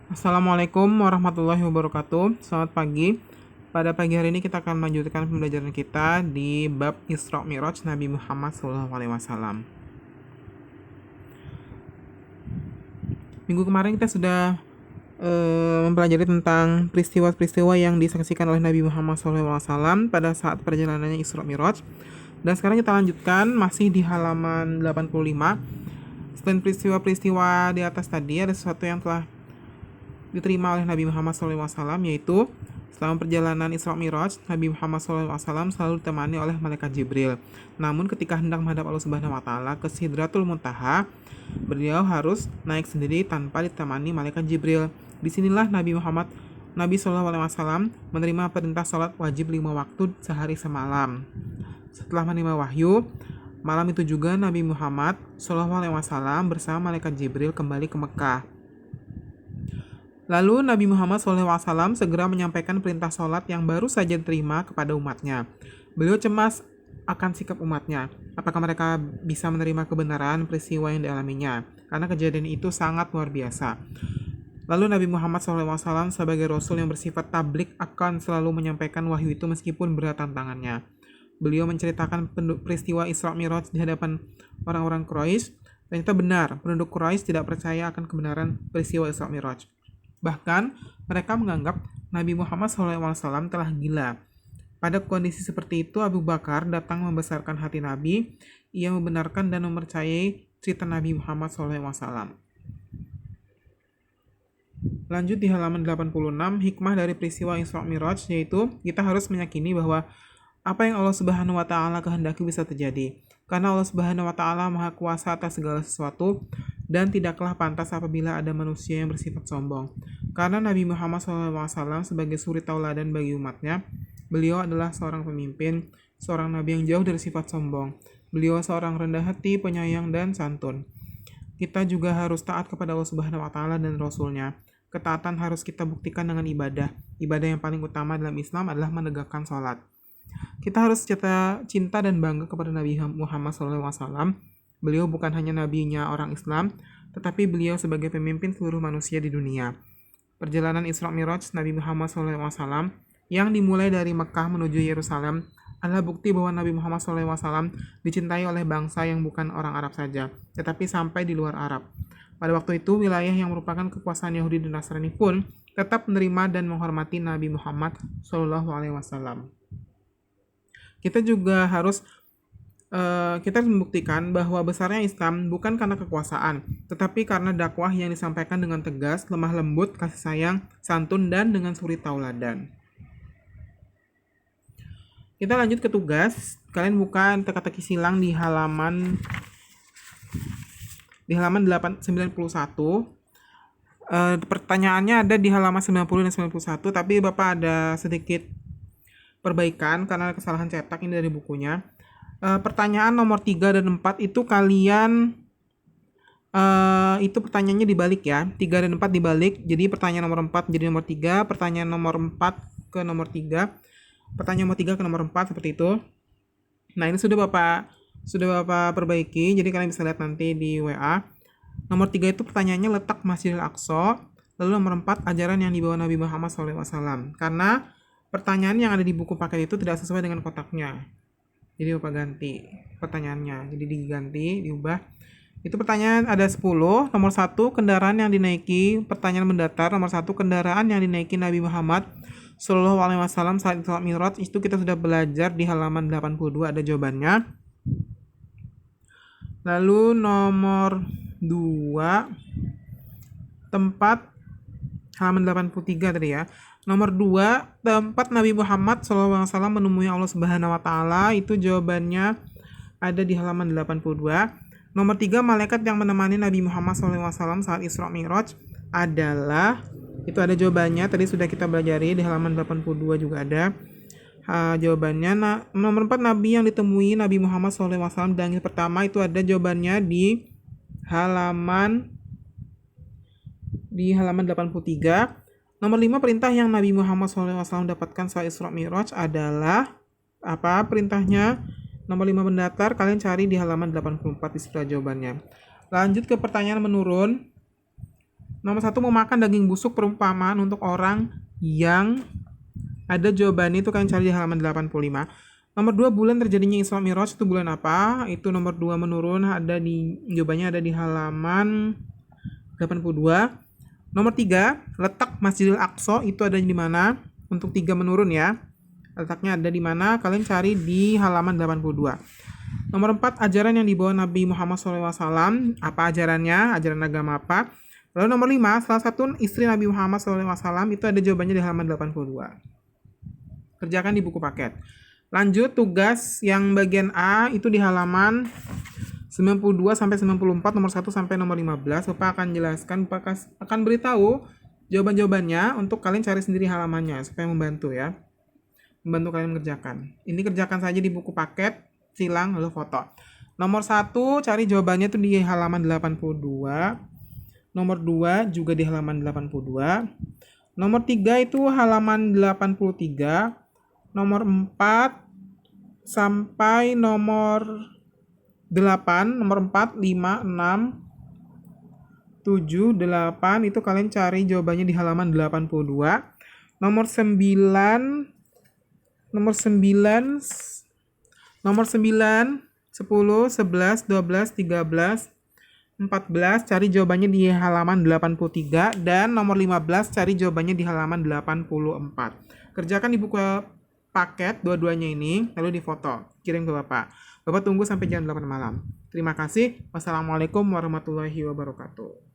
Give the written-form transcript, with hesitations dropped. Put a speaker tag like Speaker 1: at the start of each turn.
Speaker 1: Assalamualaikum warahmatullahi wabarakatuh. Selamat pagi. Pada pagi hari ini kita akan melanjutkan pembelajaran kita di bab Isra Mi'raj Nabi Muhammad SAW. Minggu kemarin kita sudah mempelajari tentang peristiwa-peristiwa yang disaksikan oleh Nabi Muhammad SAW pada saat perjalanannya Isra Mi'raj. Dan sekarang kita lanjutkan masih di halaman 85. Selain peristiwa-peristiwa di atas tadi, ada sesuatu yang telah diterima oleh Nabi Muhammad SAW, yaitu selama perjalanan Isra Mi'raj, Nabi Muhammad SAW selalu ditemani oleh malaikat Jibril. Namun ketika hendak menghadap Allah Subhanahu wa taala ke Sidratul Muntaha, beliau harus naik sendiri tanpa ditemani malaikat Jibril. Disinilah Nabi SAW menerima perintah sholat wajib 5 waktu sehari semalam. Setelah menerima wahyu, malam itu juga Nabi Muhammad SAW bersama malaikat Jibril kembali ke Mekah. Lalu Nabi Muhammad SAW segera menyampaikan perintah sholat yang baru saja diterima kepada umatnya. Beliau cemas akan sikap umatnya. Apakah mereka bisa menerima kebenaran peristiwa yang dialaminya? Karena kejadian itu sangat luar biasa. Lalu Nabi Muhammad SAW sebagai Rasul yang bersifat tablik akan selalu menyampaikan wahyu itu meskipun berat tantangannya. Beliau menceritakan peristiwa Isra Mi'raj di hadapan orang-orang Quraisy. Ternyata benar, penduduk Quraisy tidak percaya akan kebenaran peristiwa Isra Mi'raj. Bahkan mereka menganggap Nabi Muhammad SAW telah gila. Pada kondisi seperti itu, Abu Bakar datang membesarkan hati Nabi. Ia membenarkan dan mempercayai cerita Nabi Muhammad SAW. Lanjut di halaman 86, hikmah dari peristiwa Isra Mi'raj, yaitu kita harus meyakini bahwa apa yang Allah Subhanahu wa taala kehendaki bisa terjadi. Karena Allah Subhanahu wa taala Maha Kuasa atas segala sesuatu dan tidaklah pantas apabila ada manusia yang bersifat sombong. Karena Nabi Muhammad SAW sebagai suri tauladan bagi umatnya, beliau adalah seorang pemimpin, seorang nabi yang jauh dari sifat sombong. Beliau seorang rendah hati, penyayang, dan santun. Kita juga harus taat kepada Allah Subhanahu wa taala dan Rasul-Nya. Ketaatan harus kita buktikan dengan ibadah. Ibadah yang paling utama dalam Islam adalah menegakkan sholat. Kita harus cinta dan bangga kepada Nabi Muhammad SAW. Beliau bukan hanya nabinya orang Islam, tetapi beliau sebagai pemimpin seluruh manusia di dunia. Perjalanan Isra Mi'raj Nabi Muhammad SAW yang dimulai dari Mekah menuju Yerusalem adalah bukti bahwa Nabi Muhammad SAW dicintai oleh bangsa yang bukan orang Arab saja, tetapi sampai di luar Arab. Pada waktu itu, wilayah yang merupakan kekuasaan Yahudi dan Nasrani pun tetap menerima dan menghormati Nabi Muhammad SAW. Kita juga harus membuktikan bahwa besarnya Islam bukan karena kekuasaan, tetapi karena dakwah yang disampaikan dengan tegas, lemah lembut, kasih sayang, santun, dan dengan suri tauladan. Kita lanjut ke tugas. Kalian buka teka-teki silang di halaman 91. Pertanyaannya ada di halaman 90 dan 91, tapi Bapak ada sedikit perbaikan karena kesalahan cetak ini dari bukunya. Pertanyaan nomor 3 dan 4 itu kalian itu pertanyaannya dibalik ya. 3 dan 4 dibalik. Jadi pertanyaan nomor 4 jadi nomor 3, pertanyaan nomor 4 ke nomor 3, pertanyaan nomor 3 ke nomor 4 seperti itu. Nah, ini sudah Bapak perbaiki. Jadi kalian bisa lihat nanti di WA. Nomor 3 itu pertanyaannya letak Masjidil Aqsa. Lalu nomor 4 ajaran yang dibawa Nabi Muhammad SAW. Karena pertanyaan yang ada di buku paket itu tidak sesuai dengan kotaknya. Jadi Bapak ganti pertanyaannya. Jadi diganti, diubah. Itu pertanyaan ada 10. Nomor 1, kendaraan yang dinaiki. Pertanyaan mendatar. Nomor 1, kendaraan yang dinaiki Nabi Muhammad Sallallahu Alaihi Wasallam saat Isra Mi'raj. Itu kita sudah belajar di halaman 82, ada jawabannya. Lalu nomor 2, tempat halaman 83 tadi ya. Nomor 2, tempat Nabi Muhammad SAW menemui Allah Subhanahu wa taala, itu jawabannya ada di halaman 82. Nomor 3, malaikat yang menemani Nabi Muhammad SAW saat Isra Mi'raj adalah, itu ada jawabannya, tadi sudah kita pelajari di halaman 82 juga ada. Jawabannya nomor 4, nabi yang ditemui Nabi Muhammad SAW dan yang pertama, itu ada jawabannya di halaman 83. Nomor 5, perintah yang Nabi Muhammad SAW dapatkan saat Isra Mi'raj adalah apa perintahnya? Nomor 5 mendatar, kalian cari di halaman 84 di sebelah jawabannya. Lanjut ke pertanyaan menurun. Nomor 1, memakan daging busuk perumpamaan untuk orang yang ada jawabannya itu kalian cari di halaman 85. Nomor 2, bulan terjadinya Isra Mi'raj itu bulan apa? Itu nomor 2 menurun, jawabannya ada di halaman 82. Nomor 3, letak Masjidil Aqsa itu ada di mana? Untuk 3 menurun ya. Letaknya ada di mana? Kalian cari di halaman 82. Nomor 4, ajaran yang dibawa Nabi Muhammad SAW. Apa ajarannya? Ajaran agama apa? Lalu nomor 5, salah satu istri Nabi Muhammad SAW itu ada jawabannya di halaman 82. Kerjakan di buku paket. Lanjut tugas yang bagian A itu di halaman 92 sampai 94, nomor 1 sampai nomor 15. Bapak akan jelaskan, Bapak akan beritahu jawaban-jawabannya untuk kalian cari sendiri halamannya supaya membantu ya. Membantu kalian mengerjakan. Ini kerjakan saja di buku paket, silang lalu foto. Nomor 1 cari jawabannya itu di halaman 82. Nomor 2 juga di halaman 82. Nomor 3 itu halaman 83. Nomor 4 sampai nomor 8, nomor 4, 5, 6, 7, 8 itu kalian cari jawabannya di halaman 82. Nomor 9, nomor 9, 10, 11, 12, 13, 14 cari jawabannya di halaman 83 dan nomor 15 cari jawabannya di halaman 84. Kerjakan di buku paket dua-duanya ini lalu difoto, kirim ke Bapak. Bapak tunggu sampai jam 8 malam. Terima kasih. Wassalamualaikum warahmatullahi wabarakatuh.